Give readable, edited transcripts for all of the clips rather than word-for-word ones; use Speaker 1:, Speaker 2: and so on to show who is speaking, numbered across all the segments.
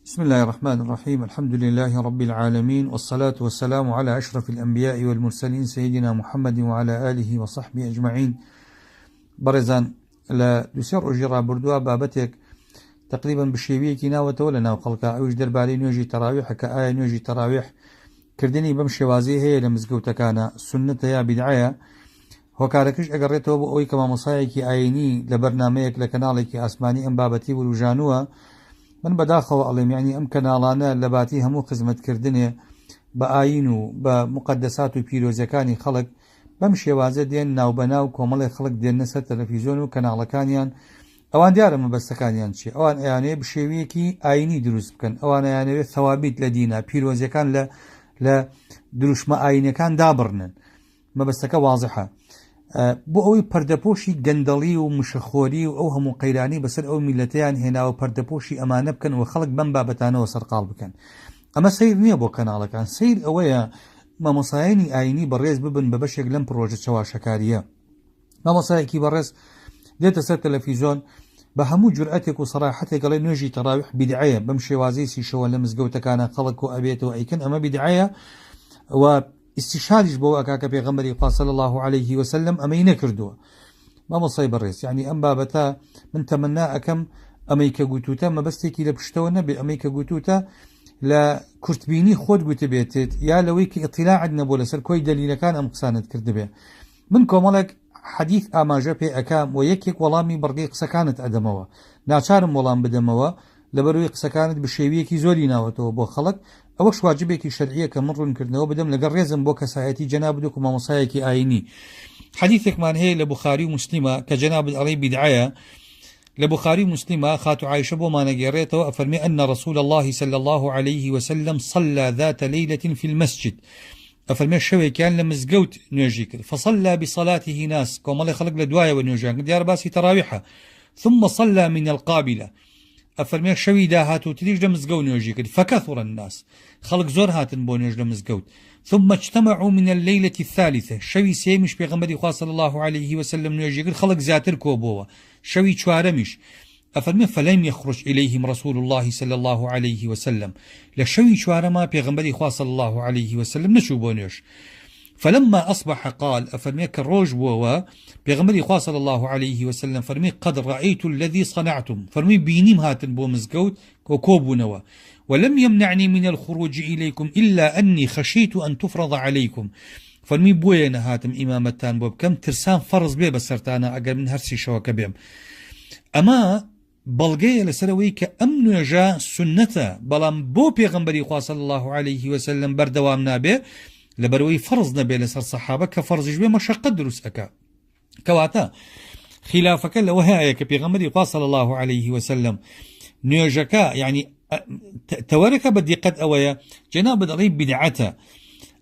Speaker 1: بسم الله الرحمن الرحيم. الحمد لله رب العالمين، والصلاة والسلام على أشرف الأنبياء والمرسلين سيدنا محمد وعلى آله وصحبه أجمعين. برزان لا دوسير أجرى بردوا بابتك تقريبا بشيوية ناوة ولا ناو خلقا أوش دربالي نوجي تراويح كآية نوجي تراويح كردني بمشي وازي هي لمزقوتا كان سنة يا بدعية هو كاركش أقريته أوي كما مصايكي آيني لبرنامجك لكنالك أسماني أم بابتي والوجانوة من بداخل علم يعني أم كنالانا لباتي همو خزمة كردني بآينو بمقدسات وبيروزكاني خلق بمشي وازي دين ناو بناو كومالي خلق دين نسر تلفزيون وكنالكانيان اوان دیارە مەبەستەکانیان چی ئەوان ئەیانەیە بشێوەیەکی ئاینی دروست بکەن ئەوان ئەیانەوێت ثەوابیت لە دینە پیرۆزیەکان لە دروشمە ئاینەکان دابڕنن مەبەستەکە واضحە بۆ ئەوەی پەردەپۆشی گەندەڵی و مشەخۆری و ئەو هەموو قەیرانی بەسەر ئەو میلەتەیان هێناوە پەردەپۆشی ئەمانە بکەن و خەڵک بەم بابەتانەوە سەرقاڵ بکەن. ئەمە سەیر نییە بۆ کەناڵەکان، سەیر ئەوەیە مامۆسایانی ئاینی بەڕێز ببن بە بەشێک لەم پرۆژە چاواشەکاریە. مامۆسایەکی بەڕێز دێتە سەر تەلەڤیزۆن بە هەموو جورئەتێک و سەراحەتێک گەڵێ نوێژی تەراویح بیدعەیە، بەم شێوازەی سیشەوە لە مزگەوتەکانە خەڵک و ئەبێتەوە ئەیکەن ئەمە بیدعەیە و ئیستیشاریش بۆ ئەکا کە پێغەمبەری خوا صلی الله عليه وسلم ئەمەی نەکردووە. مامۆسای بەڕێز یعنی ئەم بابەتە من تەمەنا ئەکەم ئەمەی کە گوتوتە مەبەستێکی لە پشتەوە نەبێ، ئەمەی کە گوتوتە لە کورتبینی خۆت گوتە بێتێت یا لەوەی کە ئیطلاعت نەبوو لەسەر کۆی دەلیلەکان ئەم قسانت کردبێ. من کۆمەڵێک حديث ئاماژە پێ ئەکام و یەکێک وەڵامی بەڕگەی قسەکانت ئەدەمەوە، ناچارم وەڵام بدەمەوە لەبەرەوەی قسەکانت بە شێوەیەکی زۆری ناوەتەوە بۆ خەڵک، ئەوەش واجبێکی شەرعیە کە من ڕوونکردنەوە بدەم لەگەڵ ڕێزم بۆ کەسایەتی جەناب و مامۆسایەکی ئاینی. حدیثێکمان هەیە لە بوخاری و مسلمە کە جەناب ئەڵێ بیدعەیە، لە بوخاری و مسلمە خاتو عایشە بۆمانەگێڕێتەوە ئەفەرمێ أن رسول الله صلى الله عليه وسلم صلى ذات ليلة في المسجد، أفرمي شوي كان لمزقوت نوجي كده فصلى بصلاته ناس كومالي خلق لدوايا ونوجان ديار باسي تراويحة ثم صلى من القابلة أفرمي شوي داهاتو تليج لمزقو نوجي كده فكثر الناس خلق زور هاتن بو نوج لمزقوت ثم اجتمعوا من الليلة الثالثة شوي سيمش بيغمبري خواه صلى الله عليه وسلم نوجي كده خلق زاتر كوبوه شوي چوارمش أفرمي فلم يخرج إليهم رسول الله صلى الله عليه وسلم لشوي شوارما بيغمبري خواه صلى الله عليه وسلم نشو بونيش فلما أصبح قال أفرمي كالروج بوا بيغمبري خواه صلى الله عليه وسلم فرمي قد رأيت الذي صنعتم فرمي بينيم هاتن بو مزقوت وكوبو نوا ولم يمنعني من الخروج إليكم إلا أني خشيت أن تفرض عليكم فرمي بويا نهاتم إمامتان بو بكم ترسان فرض بي بسرتانا أقل من هرسي شوكا بيم أما بەڵگەیە لەسەرەوەی کە ئەم نوێژە سنەتە بەڵام بۆ پێغەمبەری خوا صلی الله عليه وسلم بەردەوام نابێ لەبەرەوەی فەرز نەبێ لەسەر سەحابە کە فەرزیش بێ مەشەقەت دروست ئەکا. کەواتە خلافەکە لەوە هەیە کە پێغەمبەری خوا صلی الله عليه وسلم نوێژەکە یعنی تەوەرەکە بە دیقەت ئەوەیە جەناب دەڵێ بدعەتە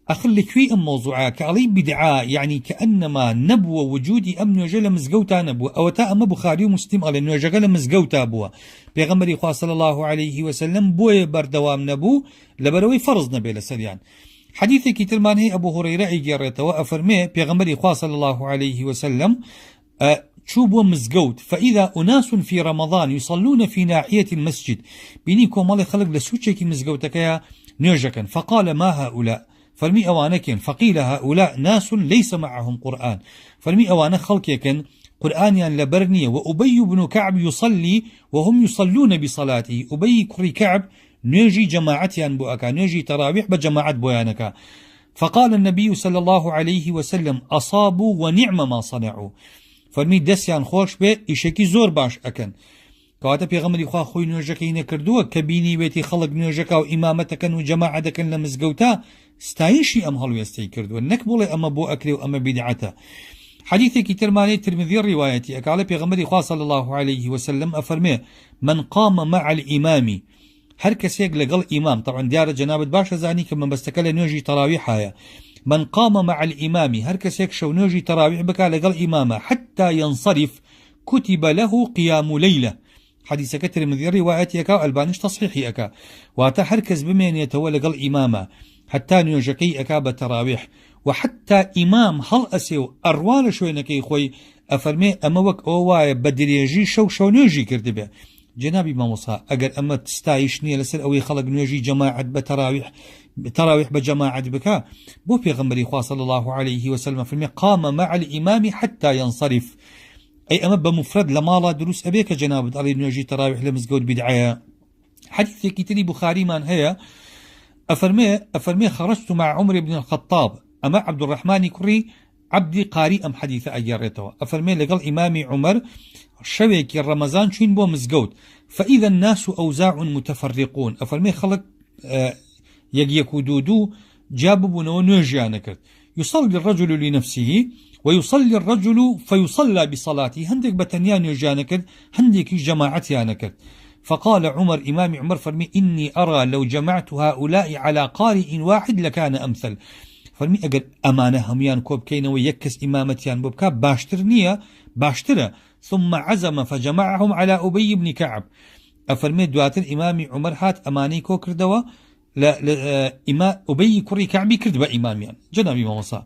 Speaker 1: أخل لكوي أم موضوعا كعلي بدعاء يعني كأنما نبوة وجودي أم نوجه لمزقوتا نبوة أو تا أم بخاري ومسلم على نوجه لمزقوتا بوا بيغمبري خواه صلى الله عليه وسلم بوي بردوام نبو لبروي فرض نبي لسريان. حديث كتير مانه أبو هريرة يجرته وأفرمي بيغمبري خواه صلى الله عليه وسلم شوبوا مزقوت فإذا أناس في رمضان يصلون في ناحية المسجد بينيكم مالي خلق لسوتشك مزقوتك يا نوجكا فقال ما هؤلاء فرمي أوانكن فقيل هؤلاء ناس ليس معهم قرآن فرمي أوانا خلقكن قرآنيا لبرنية وأبي بن كعب يصلي وهم يصلون بصلاته أبي كري كعب نيجي جماعتيا بؤكا نيجي تراويح بجماعة بويانكا فقال النبي صلى الله عليه وسلم أصابوا ونعم ما صنعوا فرمي دسيان خوش بي إشكي زور باش أكن كواتا بيغمري خواه خوي نوجكي نكردوه كبيني بيتي خلق نوجكا وإمامتكن وجماعتكن لمزقوتا ستايشي أم هلو يستيكردوه نكبولي أما بو أكري وأما بدعته. حديثي كتير ماني ترمذي الروايتي أكالي بيغمري خواه صلى الله عليه وسلم أفرمي من قام مع الإمام هر كسيق لقل إمام طبعا ديار جنابت باشا زاني كمن بستكال نوجي تراويحايا من قام مع الإمام هر كسيق شو نوجي تراويح بكا لقل إمامه حتى ينصرف كتب له قيام ليلة حديث كتر من ذي روايتي أكا والبانش تصحيحي أكا واتا حركز بمين يتولى قل إمامه حتى نوجكي أكا بتراويح وحتى إمام هل أسيو أروان شوينكي خوي أفرمي أموك أواي بدريجي شو نوجي كردبه جنابي مامۆسا ئەگەر ئەمە تستایش نییە لەسەر ئەوەی خەڵک نوێژی جەماعەت بە تراويح بجماعة بكا بو پیغمبری خواه صلى الله عليه وسلم فرمي قام مع الإمام حتى ينصرف أي أما بمفرد لمالا دروس أبيك جنابت علي نوجي تراويح لمزقود بدعايا حديث كتري بخاري من هي أفرمي خرجت مع عمر بن الخطاب أما عبد الرحمن كري عبدي قاري أم حديث أجرته أفرمي لقل إمامي عمر شويك رمضان شين بو مزقود فإذا الناس أوزاع متفرقون أفرمي خلق يك دودو جابوا نوجيانك يصلي الرجل لنفسه ويصلي الرجل فيصلى بصلاته هندك بتنيا نوجيانك هندك جماعتيانك فقال عمر إمام عمر فرمي إني أرى لو جمعت هؤلاء على قارئ واحد لكان أمثل فرمي أقل أمانة هميان كوب كينا ويكس إمامتيان بوبكا باشترنية باشترة ثم عزم فجمعهم على أبي بن كعب أفرمي دواتر إمام عمر هات أماني كو كردوا لا أبي كري كعبي كرد بإماميان جنابي مامۆسا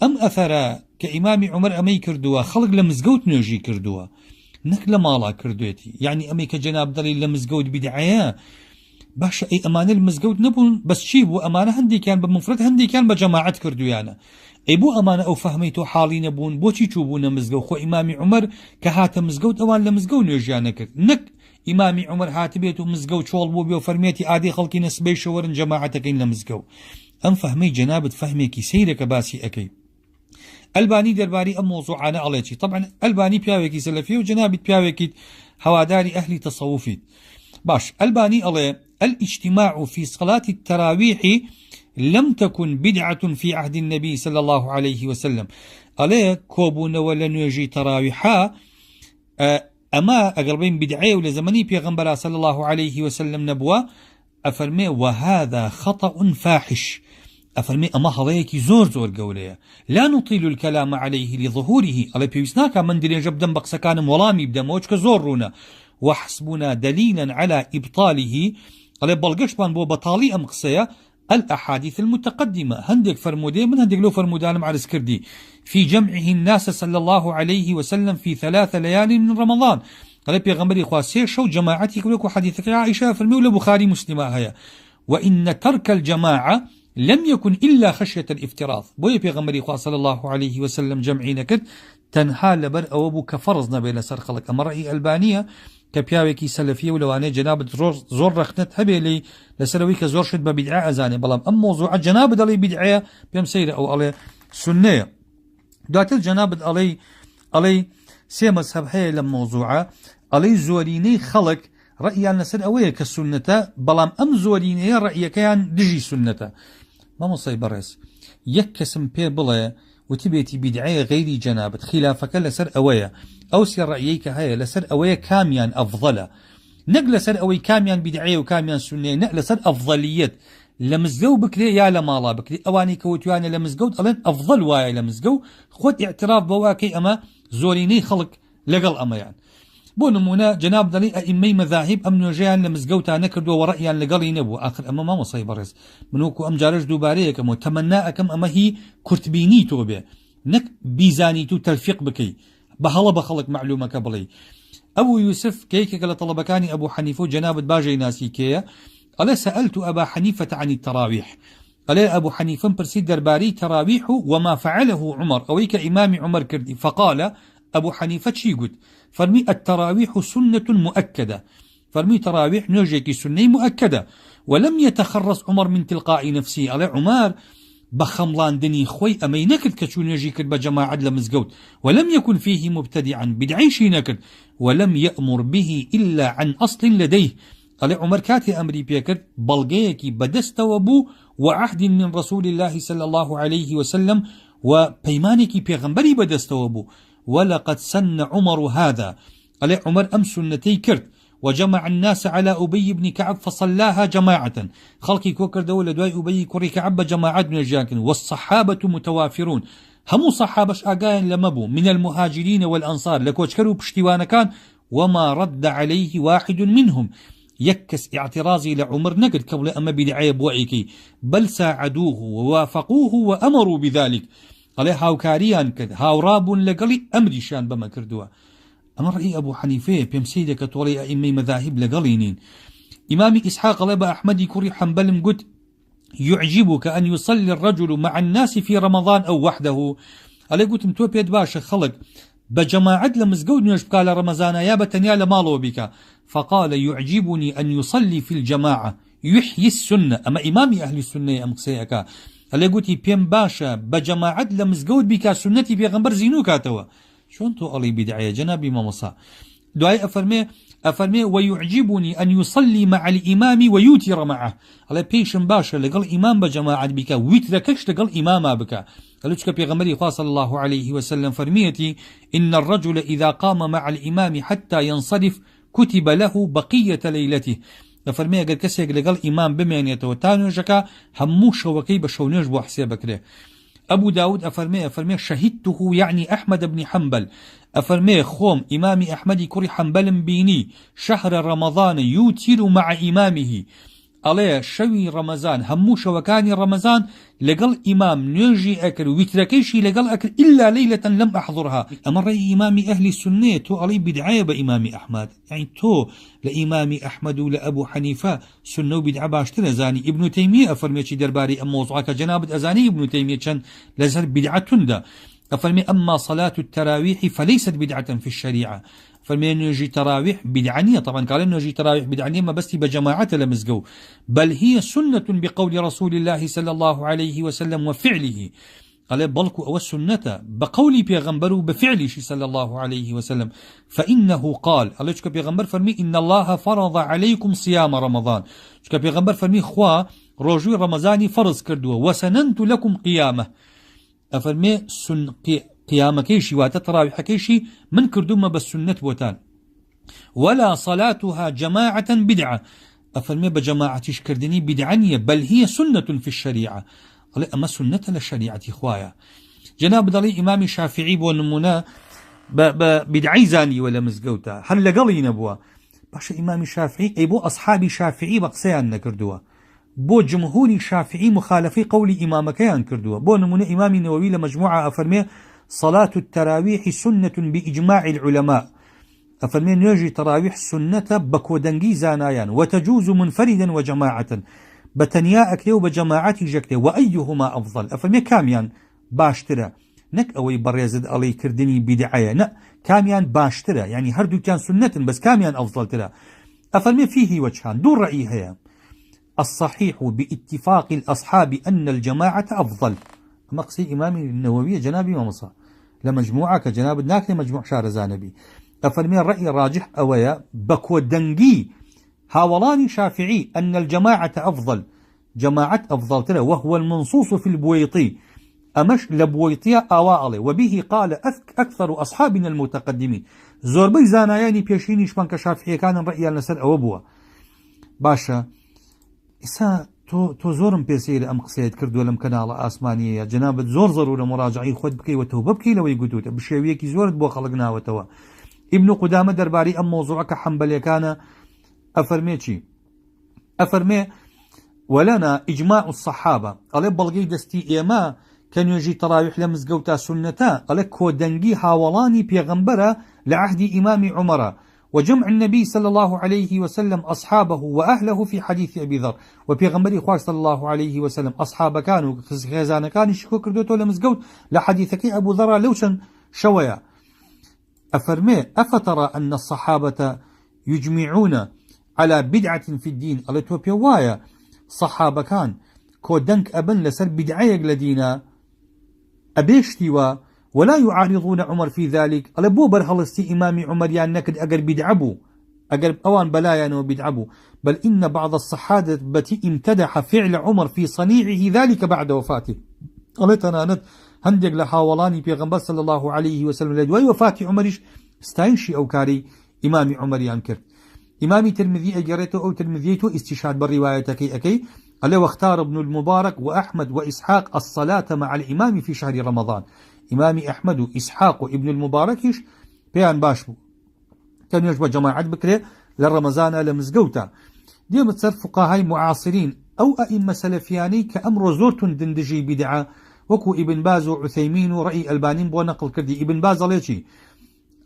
Speaker 1: أم أثر كإمام عمر أمي كردوا خلق لمزقوت نوجي كردوا نك لمالا كردويتي يعني أمي كجناب دليل لمزقوت بدعايا باش أي أمان المزقوت نبون بس شيب وأمانة هندي كان بمفرد هندي كان بجماعة كردويانا أي بو أمانة أو فهميتو حالي نبون بوشي تشوبون مزقوت خو إمام عمر كهات مزقوت أوان لمزقوت نوجيانا كرد نك إمامي عمر هاتبيتو مزقو شوال بوبي وفرميتي عادي خلقي نسبي شورن جماعتكين لمزقو أم فهمي جنابة فهمي كي سيرك باسي أكي الباني درباري أم موضوعانا عليتي طبعا الباني بياوكي سلفي وجنابة بياوكي هواداري أهلي تصوفي باش الباني علي الاجتماع في صلاة التراويح لم تكن بدعة في عهد النبي صلى الله عليه وسلم علي كوبون ولا نوجي تراويحا أما أقربين بدعية ولزمني بيغمبرا صلى الله عليه وسلم نبوة أفرمي وهذا خطأ فاحش أفرمي أما هذيك زور قوليه لا نطيل الكلام عليه لظهوره على بيوسناكا من دلين جبدن بقسكان ولامي بدا موجك زورونا وحسبنا دليلا على إبطاله على بلقشبان بو بطالي أم قصية الأحاديث المتقدمة هندك فرمودي من هندك لو فرمودان مع رسكردي في جمعه الناس صلى الله عليه وسلم في 3 ليال من رمضان قال بيغمبري خواسي شو جماعتي يقولك حديثك عائشة فرمي ولا بخاري مسلمة هيا وإن ترك الجماعة لم يكن إلا خشية الافتراض بوي بيغمبري خواه صلى الله عليه وسلم جمعينك تنها لبر أو أبو كفرزنا بين سرخلك أما رأي ألبانية كبياوكي سلفية ولواني جنابة زور رخنت هبي لي لسلوي كزور شد ببدعاء أزاني بلام أم موضوع جنابة علي بدعاء بيم سيرة أو علي سنة دوات الجنابة علي سي مذهب هي لموضوعة علي زوريني خلق رأيان نسر أويه كالسنة بلام أم زوريني رأي كيان دجي سنة ما مصيب الرئيس يكسم بي بلا وتبيتي بدعاء غير جنابة خلافك لسر أويه أو سير رأيك هاي لسر أويه كاميان أفضل نقل سر أوي كاميان بدعاء وكاميان سنة نقل سر أفضليات لمزقو بكري يا لمالا بكري أواني كوتيانا لمزقو ألين أفضل واي لمزقو خد اعتراف بواكي أما زوريني خلق لقل أما يعني بو نمونا جناب دلي أئمي مذاهب أم نوجيان لمزقوتا نكردو ورأيان لقلي نبو آخر أما ما مصيب الرئيس منوكو أم جارج دوباريك أمو تمناءكم أما هي كرتبيني توبه نك بيزاني تو تلفيق بكي بهلا بخلق معلومة قبلي أبو يوسف كيك قال طلبكاني أبو حنيفة جناب باجي ناسي كيا قال سألت أبا حنيفة عن التراويح قال أبو حنيفة برسيد درباري تراويح وما فعله عمر أويك إمام عمر كردي فقال أبو حنيفة شي قلت فرمي التراويح سنة مؤكدة فرمي تراويح نوجيكي سنة مؤكدة ولم يتخرص عمر من تلقاء نفسه على عمر بخملان دني خوي أمي نكد كشو نجيكد بجماعة لمزقوت ولم يكن فيه مبتدعا بدعيشي نكد ولم يأمر به إلا عن أصل لديه قال عمر كاتي أمري بيكد بلغيكي بدست وبو وعهد من رسول الله صلى الله عليه وسلم وبيمانكي بيغنبري بدست وبو ولقد سن عمر هذا قال عمر أم سنتي كرت وجمع الناس على أبي بن كعب فصلاها جماعة خلقي كوكر دولة دواي أبي كوري كعب جماعات من الجاكن والصحابة متوافرون هم صحابش آقاين لمبو من المهاجرين والأنصار لكوشكروا بشتوانا كان وما رد عليه واحد منهم يكس اعتراضي لعمر نقد قبل أما بدعي بوعيكي بل ساعدوه ووافقوه وأمروا بذلك قال هاو كاريان كد هاو راب لقلي أمري شان بما كردوا أما رأي أبو حنيفة بيمسيدك تولي أئمة مذاهب لقلينين. إمام إسحاق لبا أحمد كوري حنبل قد يعجبك أن يصلي الرجل مع الناس في رمضان أو وحده. علي قلت متوبيت باشا خلق بجماعة لمزقود نجبك على رمضان يا بتنيا لمالو بك. فقال يعجبني أن يصلي في الجماعة يحيي السنة. أما إمامي أهل السنة أم قسيئك علي قلت بيم باشا بجماعة لمزقود بك سنتي بيغمبر زينو كاتوا. شون تو علي بدعية جنابي ما مصا دعاء أفرمي ويعجبني أن يصلي مع الإمام ويوتر معه. على بيشن باشا لقل إمام بجماعة بك ويتركش لقل إمام بك. قالوا لك بيغمري صلى الله عليه وسلم فرميتي إن الرجل إذا قام مع الإمام حتى ينصرف كتب له بقية ليلته. فرمي قال كسيق لقل إمام بمعنيته وتانوجك هموش وكي بشونيش بو حسابك له. أبو داود أفرمي شهدته يعني أحمد بن حنبل أفرمي خوم إمامي أحمد كوري حنبل بيني شهر رمضان يوتر مع إمامه عليه شوي رمضان هموش وكان رمضان لقل إمام نيجي أكل ويتركيشي لقل أكل إلا ليلة لم أحضرها. أمر إمامي أهل السنة تو علي بدعاية بإمامي أحمد يعني تو لإمامي أحمد ولأبو حنيفة سنة بدعا باشتر أزاني. ابن تيمية أفرمي درباري أم موضوعك جنابة أزاني ابن تيمية كان لازال بدعة تندى. أفرمي أما صلاة التراويح فليست بدعة في الشريعة. فرمي نجي تراويح بدعنية طبعا قال نجي تراويح بدعنية ما بس بجماعة لمزقو بل هي سنة بقول رسول الله صلى الله عليه وسلم وفعله. قال بلكو أو السنة بقول بيغمبر بفعله صلى الله عليه وسلم. فإنه قال الله شكا بيغمبر فرمي إن الله فرض عليكم صيام رمضان. شكا بيغمبر فرمي خوا رجوع رمضاني فرض كردوه وسننت لكم قيامه. أفرمي قيامة كيشي وتتراويح كيشي من كردوما بالسنة بوتان ولا صلاتها جماعة بدعة. أفرمي بجماعة كردني بدعنية بل هي سنة في الشريعة. قال أما سنة للشريعة إخوايا. جناب دلي إمام الشافعي بونمونا بدعي زاني ولا مزقوتا هل لقلي نبوا باشا إمام الشافعي أي بو أصحابي شافعي بقسيان نكردوا بو جمهوري شافعي مخالفي قولي إمامكيان كردوا. بو نمونا إمام النووي لمجموعة أفرمي صلاة التراويح سنة بإجماع العلماء. أفرمي نيجي تراويح سنة بكودنجي زانايان وتجوز منفردا وجماعة بتنيا أكلي وبجماعة جكلي وأيهما أفضل. أفرمي كاميان باشترا نك أوي بريزد علي كردني بدعاية نا كاميان باشترا يعني هردو كان سنة بس كاميان أفضل ترى. أفرمي فيه وجهان دون رأي هيا. الصحيح باتفاق الأصحاب أن الجماعة أفضل. مقصي إمامي النووي جنابي ومصا لمجموعة كجناب الناكل مجموع شارزانبي. أفرمي الرأي الراجح أويا بكودنجي هاولاني شافعي أن الجماعة أفضل. جماعة أفضل ترى وهو المنصوص في البويطي أمش لبويطية أواعلي وبه قال أكثر أصحابنا المتقدمين. زوربي زاناياني بيشيني شبانك شافعي كان رأي النسر أوبوا باشا إسا تو زورم بيسير أم قصيد كردو لم كنال آسمانية جنابت زور ضرورة مراجعي خود بكي وتوبة بكي لو يقودوت بشيويكي زورت بو خلقنا وتوا. ابن قدامة درباري أم موضوعك حنبلي كان أفرمي ولنا إجماع الصحابة قال بلغي دستي إيما كان يجي تراويح لمزقوتا سنتا قال كودنجي هاولاني بيغمبرة لعهد إمام عمر وجمع النبي صلى الله عليه وسلم أصحابه وأهله في حديث أبي ذر. وبيغمبري خواه صلى الله عليه وسلم أصحاب كانوا خزانة كان يشكو كردوتو لمزقوت لحديثك أبو ذر لوشن شويا. أفرمي أفترى أن الصحابة يجمعون على بدعة في الدين قالت وبيوايا صحابة كان كودنك أبن لسر بدعيق لدينا أبيشتوا ولا يعارضون عمر في ذلك. قال بو برهلستي إمامي عمر يعني نكد أقر بدعبو أقر أوان بلايا نو بدعبو بل إن بعض الصحابة امتدح فعل عمر في صنيعه ذلك بعد وفاته. قالت أنا نت هندق لحاولاني بيغمبر صلى الله عليه وسلم لدواي وفاة عمرش استاينشي أو كاري إمامي عمر ينكر. إمامي ترمذي أجريته أو ترمذيته استشهاد بالرواية أكي قال واختار ابن المبارك وأحمد وإسحاق الصلاة مع الإمام في شهر رمضان. إمامي أحمد وإسحاق وابن المباركش بيان باشبو كان يجب جماعة بكرة للرمضان لمزقوتا. دي متصر فقهاء معاصرين أو أئمة سلفياني كأمر زورت دندجي بدعة وكو ابن باز وعثيمين ورأي البانين بو نقل كردي. ابن باز ليشي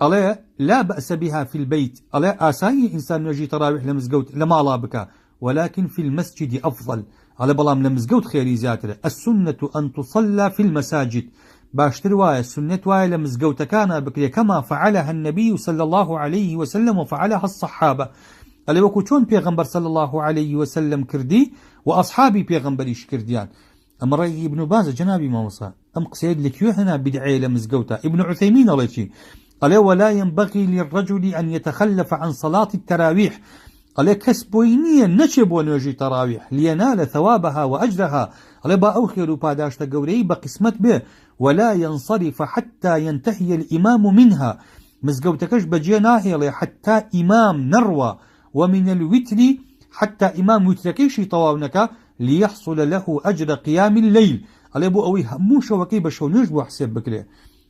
Speaker 1: ألا لا بأس بها في البيت ألا آساني إنسان يجي تراويح لمزقوت لما الله بك ولكن في المسجد أفضل على بلام لمزقوت خيري زاتر السنة أن تصلى في المساجد باشتر وايا السنة وايا لمزقوت كان بكري كما فعلها النبي صلى الله عليه وسلم وفعلها الصحابة ألا وكو چون بيغمبر صلى الله عليه وسلم كردي وأصحابي بيغمبريش كرديان أما رأي ابن باز جنابي ما وصى أم قصيد لكيو هنا بدعي لمزقوتا ابن عثيمين الله يشي ألا ولا ينبغي للرجل أن يتخلف عن صلاة التراويح ألا كسبوينيا نشب ونجي تراويح لينال ثوابها وأجرها ألا بأوخر باداش تقوري بقسمت به ولا ينصرف حتى ينتهي الإمام منها مزقوتكش بجيناهي حتى إمام نروى ومن الوتر حتى إمام وتركيش طواونك ليحصل له أجر قيام الليل ألا بو أوي هموش وكي بشونيش بو حسيب بكري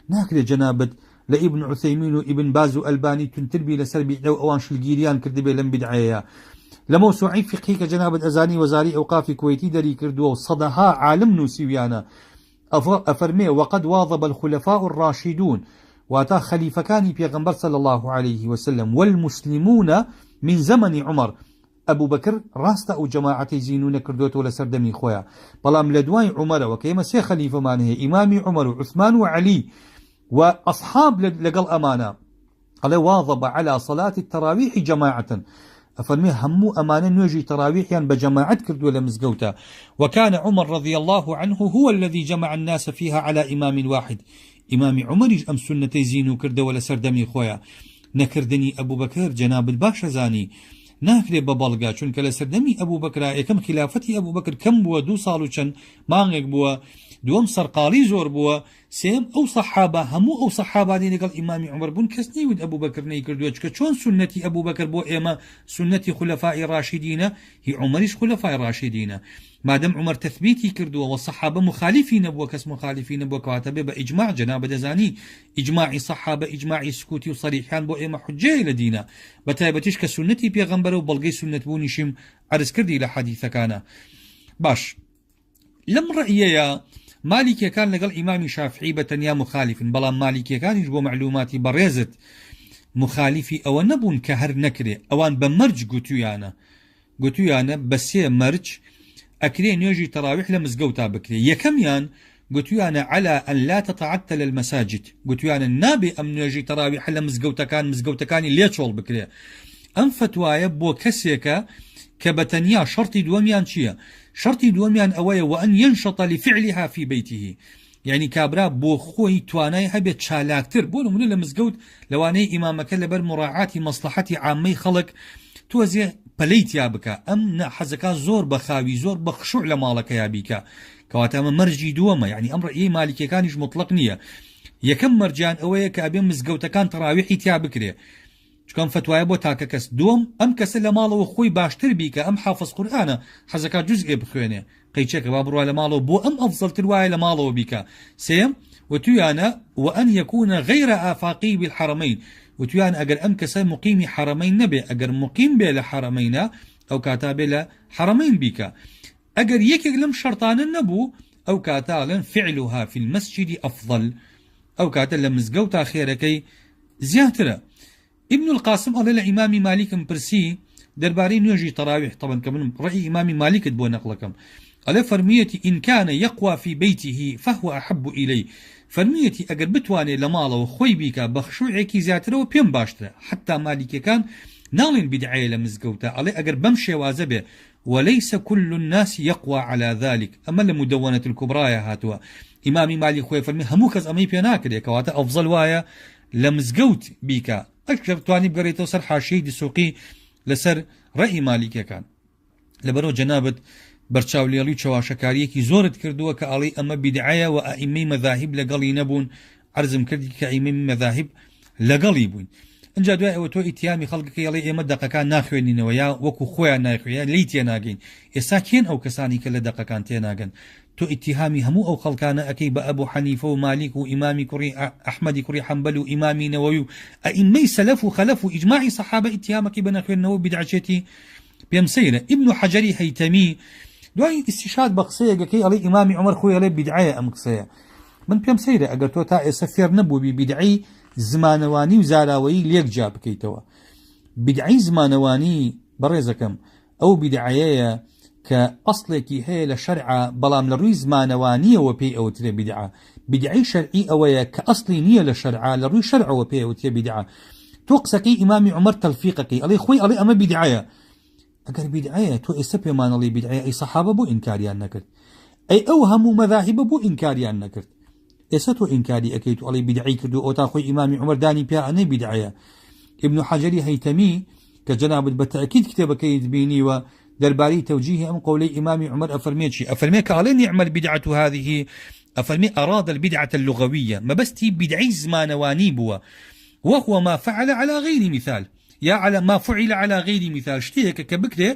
Speaker 1: ناكل جنابت لابن عثيمين وابن باز والباني تنتربي لسربي لو اوانش الجيريان كردبي لم بدعيا لموسوعي فقهي كجنابة أزاني وزاري أوقاف كويتي دري كردو صدها عالم نوسيويانا أفرمي وقد واظب الخلفاء الراشدون واتا خليفة كان بيغمبر صلى الله عليه وسلم والمسلمون من زمن عمر أبو بكر راست أو جماعة زينون كردوت ولا سردمي خويا بلام لدواي عمر وكيما سي خليفة مانه إمامي عمر وعثمان وعلي وأصحاب لقل أمانة على واظب على صلاة التراويح جماعة أفرمي همو أمانة نوجي تراويح يعني بجماعة كردو لمزقوتا وكان عمر رضي الله عنه هو الذي جمع الناس فيها على إمام واحد إمام عمر أم سنة زينو كردو ولا سردمي خويا نكردني أبو بكر جناب الباشا زاني ناكري ببلغا چونك لسردمي أبو بكر كم خلافتي أبو بكر كم بوا 2 ساڵ و چەند مانگێک بوا دوم سرقالي زور بوا سيم أو صحابة همو أو صحابة دي نقل إمام عمر بون كس نيود أبو بكر نيكردو چون سنتي أبو بكر بو إما سنتي خلفاء راشدين هي عمرش خلفاء راشدين ما دام عمر تثبيتي كردو والصحابة مخالفين بوا كس مخالفين بوا كواتبه بإجماع جناب دزاني إجماع صحابة إجماع سكوتي وصريحان بو إما حجة لدينا بتايبتش كسنتي بيغمبر وبلغي سنة بونيشم عرس كردي لحديث كان باش لم رأيي مالكي كان لقل إمام شافعي بتنيا مخالف بلا مالكي كان يجبو معلوماتي بريزت مخالفي أو نبون كهر نكري أوان بمرج قلتو يانا بسي مرج أكري نيجي تراويح لمزقوتا بكري يكم يان قلتو يانا على أن لا تتعتل المساجد قلتو يانا النابي أم نيجي تراويح لمزقوتا كان اللي يتشول بكري أم فتوايا بو كسيكا كبتنيا شرطي دوميان شيا شرطي دوميان أويا وأن ينشط لفعلها في بيته يعني كابرا بو خوي تواناي هبت شالاكتر بونو من لمزقوت لواني إمامك لبر مراعاة مصلحة عامي خلق توزي بليت يابكا أم حزكا زور بخاوي زور بخشوع لمالك يابيكا كواتاما مرجي دوما يعني أمر إيه مالكي كانش مطلق نية يكم مرجان أويا كأبين مزقوتا كان تراويحي تيابكري كان فتوى بو تاكا كس دوم ام كس لمالو خوي باشتر بيكا ام حافظ قرآن حزكا جزء بخوينه قيتشك بابرو لمالو بو ام افضل ترواي لمالو بيكا سيم وتيانا وان يكون غير آفاقي بالحرمين وتيانا اگر ام كس مقيم حرمين نبي اگر مقيم بلا حرمين او كاتب بلا حرمين بيكا اگر يك لم شرطان النبو او كاتالن فعلها في المسجد افضل او كاتل لمزقوت خيركي زياتره ابن القاسم قال لإمام مالك برسي درباري نيجي تراويح طبعا كمان رأي إمام مالك دبو نقلكم قال فرميتي إن كان يقوى في بيته فهو أحب إلي فرميتي أقر بتواني لماله وخوي بيكا بخشوعيكي زياتره وبيم باشتره حتى مالك كان نالين بدعي لمزقوتا قال أقر بمشي وازبه وليس كل الناس يقوى على ذلك أما لمدونة الكبرايا هاتوا إمام مالك خوي فرمي هموكز أمي بيناكد يكواتا أفضل وايا لمزقوت بيكا أكثر تواني بقريتو سر حاشي دي سوقي لسر رأي مالكي كان لبرو جنابت برچاوليالي چواشكاريكي زورت كردوه كالي أما بدعايا وأئمي مذاهب لقلي نبون عرزم كردي كأئمي مذاهب لقلي بون انجا دوائي وتو اتيامي خلقك يلي اما دقاكان ناخوينين ويا وكو خويا ناخويا ليتيا ناقين اساكين او كساني كلا دقاكان تيناقن تو اتهامي همو او خلقان اكي بأبو حنيفة ومالك وإمامي كري أحمد كري حنبل وإمامي نووي أئمي سلف وخلف إجماعي صحابة اتهامك بناخوين نوو بدعشتي بيمسينا ابن حجري هيتمي دوائي استشهاد بقصية كي علي إمامي عمر خويا لي بدعاية أم قصية من بيمسينا أقر تو تا سفير نبو ببدعي زمانەوانی و زاراوەیی لێک جا بکەیتەوە. بدعەی زمانەوانی بەڕێزەکەم ئەو بدعەیەیە کە ئەسڵێکی هەیە لە شەرعە بەڵام لە ڕووی زمانەوانیەوە پێی ئەوترێ بدعە. بدعەی شەرعی ئەوەیە کە ئەسڵی نییە لە شەرعە لە ڕووی شەرعەوە پێی ئەوترێ بدعە. تۆ قسەکەی ئیمامی عومەر تەلفیقەکەی ئەڵێ خۆی ئەڵێ ئەمە بدعەیە. ئەگەر بدعەیە تۆ ئێستا پێمانەڵی بدعەیە ئەی سەحابە بۆ ئینکاریان نەکرد؟ ئەی ئەو هەموو مەذاهیبە بۆ ئینکاریان نەکرد؟ ئێستا تۆ ئینکاری ئەەکەیت و ئەڵێ بدعەی کردو ئەو تا خۆی ئیمامی عومەر دانی پیا ئەنەی بدعەیە. ابن حەجەری هەیتەمی کە جەنابەت بەتەئکید کتێبەکەی بینیوە دەربارەی تەوجیهی ئەم قەولەی ئیمامی عومەر ئەفەرمێ چی؟ ئەفەرمێ کە ئەڵێ نعم البدعة هذه، ئەفەرمێ أراد البدعة اللغوية، مەبەستی بدعەی زمانەوانی بووە، وهو ما فعل على غير مثال، یا على ما فعل على غير مثال، شتێکە کە بکرێ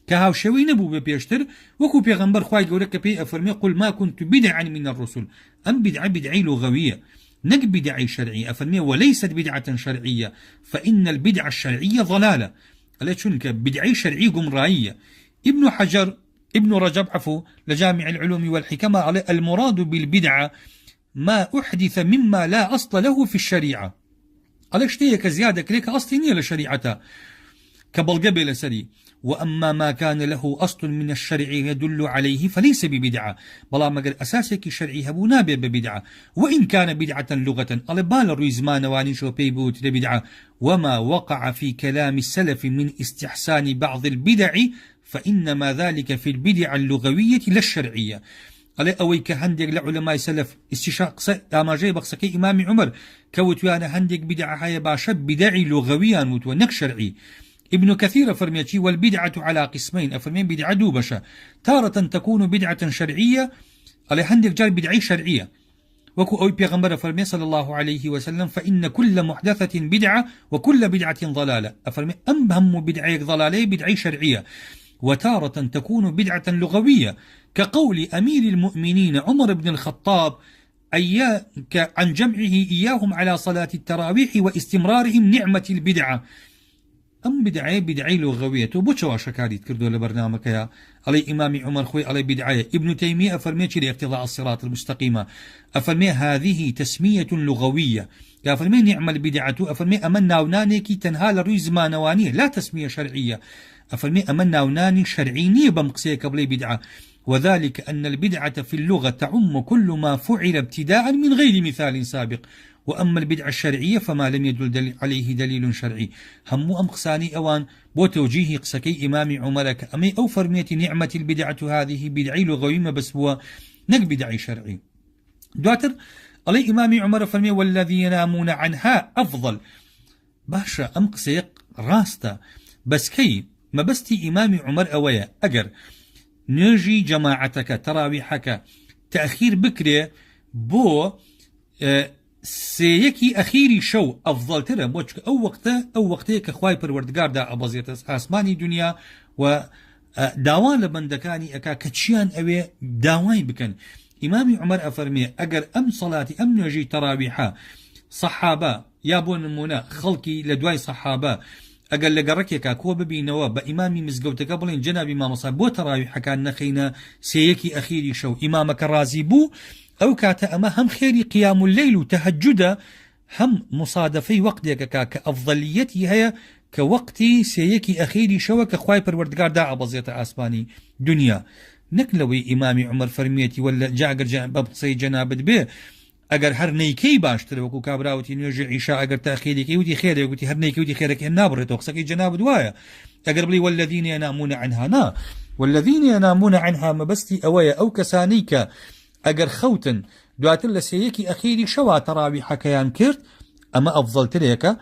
Speaker 1: کە هاوشێوەی نەبوو بە پێشتر، وەکو پێغەمبەر خوای گەورە کە پێی ئەفەرمێ قل ما كنت بدعا من الرسل. ئەم بدعەی لغوية نك بدعي شرعية، أفرمي وليست بدعة شرعية، فإن البدعة الشرعية ضلالة. ألا شنك بدعي شرعي قمرائية. ابن حجر ابن رجب عفو لجامع العلوم والحكمة على المراد بالبدعة ما أحدث مما لا أصل له في الشريعة. ألا شتيك زيادة كليك أصلينية لشريعتها كبالقبل سري. وأما ما كان له أصل من الشرع يدل عليه فليس ببدعة، بلا مقر أساسك شرعي هبو نابع ببدعة، وإن كان بدعة لغة ألبال الرزمان وانشو بيبوت لبدعة. وما وقع في كلام السلف من استحسان بعض البدع فإنما ذلك في البدع اللغوية لا الشرعية. ألا أويك هندق لعلماء سلف استشاق أما جاي بقسكي إمام عمر كوتوانا هندق بدعة هاي باشا بدعي لغويا متونك شرعي. ابن كثير فرميتي والبدعة على قسمين، أفرمين بدعة دوبشة، تارة تكون بدعة شرعية، على هندك جار بدعي شرعية، وكو أوي بيغمبر فرمي صلى الله عليه وسلم فإن كل محدثة بدعة وكل بدعة ضلالة، أفرمي أمهم بدعي ضلالة بدعي شرعية. وتارة تكون بدعة لغوية كقول أمير المؤمنين عمر بن الخطاب عن جمعه إياهم على صلاة التراويح واستمرارهم نعمة البدعة. أم بدعي لغوية بو چوا شكاريت كردو لبرنامج يا علي إمام عمر خوي علي بدعية. ابن تيمية أفرمي لاقتضاء الصراط المستقيم، أفرمي هذه تسمية لغوية، أفرمي نعم البدعة، أفرمي أمنا ونانيكي تنهال الروي زمانوانية لا تسمية شرعية، أفرمي أمنا وناني شرعينية بمقصية قبل بدعة. وذلك أن البدعة في اللغة تعم كل ما فعل ابتداء من غير مثال سابق، وأما البدعة الشرعية فما لم يدل عليه دليل شرعي. هم أمقساني أوان بو توجيه قسكي إمام عمرك أمي أو فرميت نعمة البدعة هذه بدعي لغوي ما بس هو نك بدعي شرعي. دواتر علي إمام عمر فرمي والذي ينامون عنها أفضل. باشا أمقسيق راستا بس كي ما بستي إمام عمر أويا أجر نجي جماعتك تراويحك تأخير بكري بو سيكي أخيري شو أفضل ترى بوشك أو وقته كخواي پروردگار دا أبازيت آسماني دنيا و داوان لبندكاني أكا كتشيان أوي داوان بكن. إمام عمر أفرمي أجر أم صلاتي أم نجي تراويحا صحابة يابون المنا خلقي لدواي صحابة أقل لقركيكا كو ببينوا بإمامي مزقوتك بلين جناب إمام صاحب بو تراويحا كان نخينا سيكي أخيري شو إمامك رازي بو أو كاتا أما هم خيري قيام الليل وتهجد هم مصادفي وقتك كأفضليتي هي كوقتي سيكي أخيري شو كخواي پروردگار دا أبازيت آسماني دنيا. نكلوي إمامي عمر فرميتي ولا جاقر ببصي جنابت به أجر هر نيكي باشتر وكو كابراوتي نرجع عشاء أجر تأخيرك يودي خيرك يودي هر نيكي يودي خيرك النابر توقسكي جناب دوايا أجر بلي والذين ينامون عنها نا والذين ينامون عنها مبستي أويا أو كسانيك أجر خوتن دواتر لسيكي أخيري شوا تراوي حكيان كرت أما أفضل تريك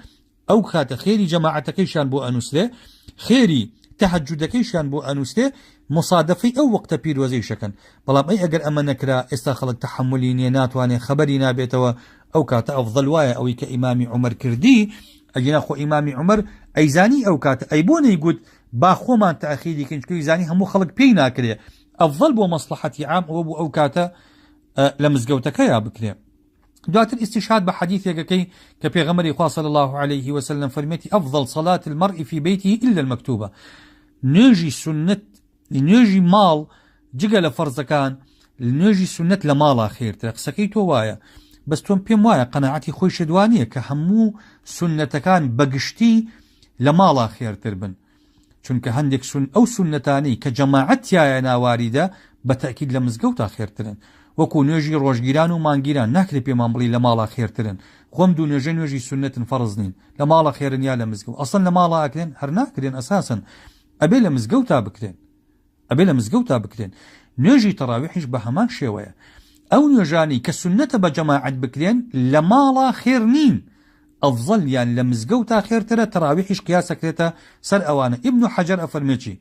Speaker 1: أو كات خيري جماعتكيشان بو أنسله خيري تهجدكيشان بو أنسله مصادفي أو وقت بيروزي شكن بلام أي أجر أما نكرا استخلق تحملي نينات واني خبري نابيتوا أو كات أفضل وايا أو كإمام عمر كردي أجينا خو إمام عمر أيزاني أو كات أيبوني يقول باخو ما تأخيري كنشكو يزاني همو خلق بينا كري أفضل بو مصلحة عام وبو أو كات لمزقوتك يا بكري. دوات الاستشهاد بحديث يقكي كبيغمري خواه صلى الله عليه وسلم فرميتي أفضل صلاة المرء في بيته إلا المكتوبة. نجي سنة نجي مال جقل فرز كان نجي سنة لمالا خير ترقسكي توايا بەس تۆم پێم وایە قەناعەتی خۆی شدوانیە کە هەموو سنەتەکان بەگشتی لە ماڵا خێرتر بن، چونکە هەندێک ئەو سنەتانەی کە جەماعەت تایە ناواریدا بەتەکید لە مزگەوتا خێرترن، وەکو نوێژی ڕۆژگیران و مانگیران ناکرێت پێمان بڵی لە ماڵا خێرترن. خۆم دوو نوێژە نوێژی سنەتن فەرز نین، لە ماڵا خێرن یا لە مزگەوت، ئەسڵ لە ماڵا ئەکرێن هەر ناکرێن، ئەساسن ئەبێ لە مزگەوتا بکرێن، ئەبێ لە مزگەوتا بکرێن. نوێژی تەراویحیش بە هەمان شێوەیە، ئەو نوێژانی کە سنەتە بە جەماعەت بکرێن لە ماڵا خێر نین، ئەفضل یان لە مزگەوتا خێرترە، تەراویحیش قیاسەکرێتە سەر ئەوانە. ئیبن حەجەر ئەفەرمێکی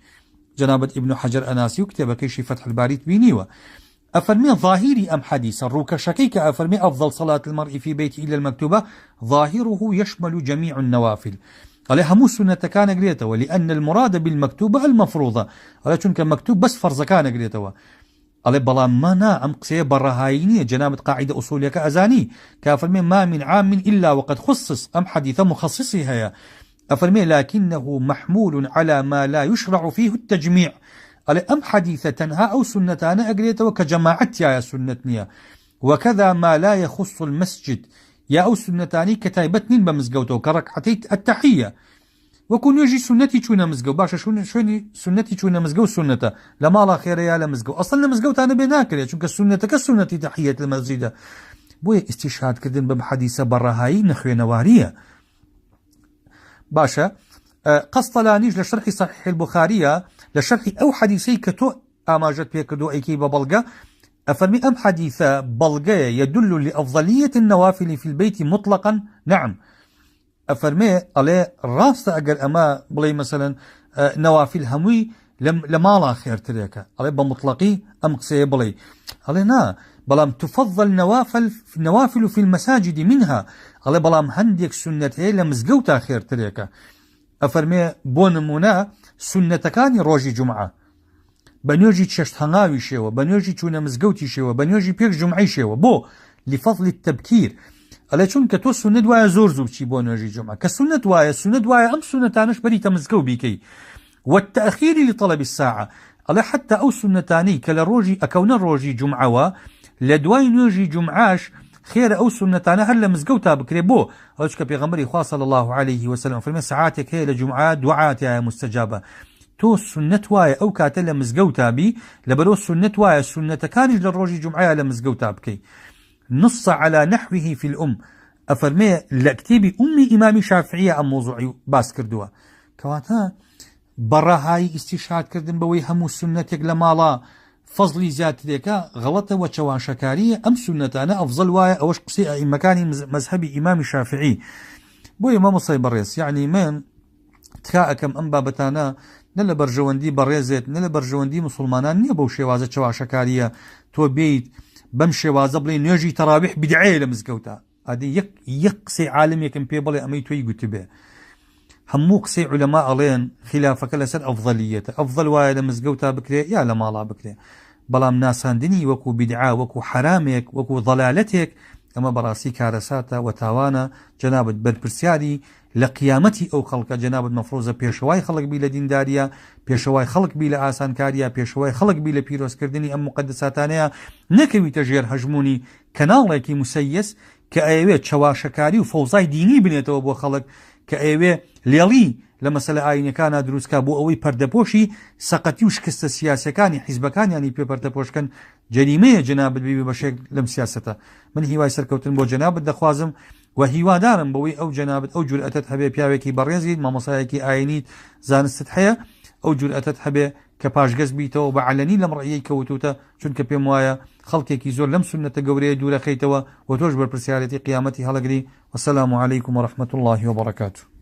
Speaker 1: جەنابەت ئیبن حەجەر ئەناسی و کتێبەکەیشی فەتح الباریت بینیوە، ئەفەرمێ ظاهیری ئەم حەدیثە ڕووکەشەکەی کە ئەفەرمێ ئەفضل صلاة المرء في بيته إلا المكتوبة ظاهره يشمل جميع النوافل، ئەڵێ هەموو سنەتەکان ئەگرێتەوە، لأن المراد بالمكتوبة المفروضة، ئەڵێ چونکە مەکتوب بەس فەرزەکان ئەگرێتەوە. ئەڵێ بەڵام مانا ئەم قسەیە بەڕەهایی نییە، جەنابەت قاعدە ئوسولیەکە ئەزانی کە ئەفەرمێ ما من عام إلا وقد خصص، ئەم حەدیثە مخصصی هەیە، ئەفەرمێ لكنه محمول على ما لا يشرع فيه التجميع، ئەڵێ ئەم حەدیثە تەنها ئەو سنەتانە ئەگرێتەوە کە جەماعەت تایە سنەت نییە، وكذا ما لا يخص المسجد، یا ئەو سنەتانی کە تایبەت نین بە مزگەوتەوە کە ڕەکعەتەی التەحیە، وەکو نوێژی سنەتی چوونە مزگەوت، باشە شوێنی سنەتی چوونە مزگەوت سنەتە، لە ماڵا خێرە یا لە مزگەوت، ئەسڵ لە مزگەوتانە بێ ناکرێت، چونکە سنەتەکە سنەتی تەحیەت لە مەسجیدە. بۆیە ئیستیشهادکردن بەم حەدیثە بەڕەهایی نەخوێنەواریە. باشە قەسطەلانیش لە شەرحی صحیح البخاریە لە شەرحی ئەو حەدیثەی کە تۆ ئاماژەت پێ کردو ئەیکەی بە بەڵگە، ئەفەرمی ئەم حەدیثە بەڵگەیە يدل لأفضلية النوافل في البيت مطلقا. نعم، ئەفەرمێ ئەڵێ ڕاستە ئەگەر ئەمە بڵێ مەسەلەن نەوافل هەمووی لە ماڵا خێرترێکە، ئەڵێ بە مطلقی ئەم قسەیە بڵێ، ئەڵێ نا، بەڵام تفضل نوافل في المساجد منها، ئەڵێ بەڵام هەندێک سنەت هەیە لە مزگەوتا خێرترێکە. ئەفەرمێ بۆ نمونە سنەتەکانی ڕۆژی جومعە بە نوێژی چەشت هەنگاوی شێوە، بە نوێژی چوونە مزگەوتی شێوە، بە نوێژی پێش جومعی شێوە، بۆ لفضل التبکیر، ئەلێ چونکە تۆ سنت وایە زۆر زوو بچی بۆ نوێژی جومعە، کە سنت وایە ئەم سنەتانش بەریتە مزگەوت بیکەی، والتأخير لطلب الساعة، ئەڵێ حتى ئەو سنەتانی کە لە ڕۆژی ئەکەونە ڕۆژی جومعەوە لە دوای نوێژی جومعاش خێرە ئەو سنەتانە هەر لە مزگەوتا بکرێ، بۆ ئەوش کە پێغەمبەری خوا صلی الله عليه وسلم فەرمێ سەعاتێک هەیە لە جومعە دوعاتیایە مستەجابە، تۆ سنت وایە ئەو کاتە لە مزگەوتا بی، لەبەرەوە سنت وایە سنەتەکانیش لە ڕۆژی جومعەیە لە مزگەوتا بکەی. نص على نحوه في الأم، ئەفەرمێ لە کتێبی ئومی ئیمامی شافعیە ئەم مۆزوعی باس کردووە، کەواتە بەڕەهایی ئیستیشهادکردن بەوەی هەموو سنەتێک لە ماڵا فەزلی زیاترێکە غەڵەتە و چەوانشەکاریە، ئەم سنەتانە ئەفضل وایە، ئەوەش قسەی ئەئیمەکانی مەذهەبی ئیمامی شافعی. بۆیە مامۆستای بەڕێز، یعنی من تکا ئەکەم ئەم بابەتانە نە لە بەرژەوەندی بەڕێزێت نە لە بەرژەوەندی مسلمانان نییە، بەو شێوازە چەواشەکاریە تۆ بێیت بەم شێوازە بڵێ نوێژی تەراویح بیدعەیە لە مزگەوتە، ئادی یەک قسەی عالمێکم پێ بڵێ ئەمەی تۆی گوتبێ، هەموو قسەی عولەما ئەڵێن خلافەکە لەسەر ئەفضەلیەتە، ئەفضل وایە لە مزگەوتا بکرێ یا لە ماڵا بکرێ، بەڵام ناساندنی وەکو بیدعا وەکو حرامێک وەکو ضەلالەتێک ئەمە بەڕاستی کارەساتە و تاوانە. جەنابەت بەرپرسیاری لە قیامەتی ئەو خەڵکە، جەنابەت مەفروزە پێشەوای خەڵک بی لە دینداریە، پێشەوای خەڵک بی لە ئاسانکاریە، پێشەوای خەڵک بی لە پیرۆزکردنی ئەم مقدساتانەیە، نەکەویتە ژێر هەژمونی کەناڵێکی موسەیس کە ئەوێت چەواشەکاری و فەوزای دینی بنێتەوە بۆ خەڵک، کە ئەوێ لێڵی لە مەسەلە ئاینەکانە دروستکە بۆ ئەوەی پەردەپۆشی سەقەتی و شکستە سیاسەکانی حیزبەکانیانی پێ پەردەپۆشکەن، جەریمەیە جەنابەت بێ بەشێک لەم سیاسەتە. من هیوای سەرکەوتن بۆ جەنابەت دەخوازم و هیوادارم بەوەی ئەو جەنابەت ئەو جورئەتت هەبێ، پیاوێکی بەڕێزیت، مامۆسایەکی ئاینیت، زانستت هەیە، ئەو جورئەتت هەبێ کە پاشگەز بیتەوە بە عەلەنی لەم ڕێیەی کەوتوتە، چونکە پێم وایە خەڵکێکی زۆر لەم سنەتە گەورەیە دوورەخەیتەوە و تۆش بەرپرسیارەتی قیامەتی هەڵەگری. وەسەلام عەلەیکم وەڕەحمەتوڵڵاهی وبەڕەکاتوه.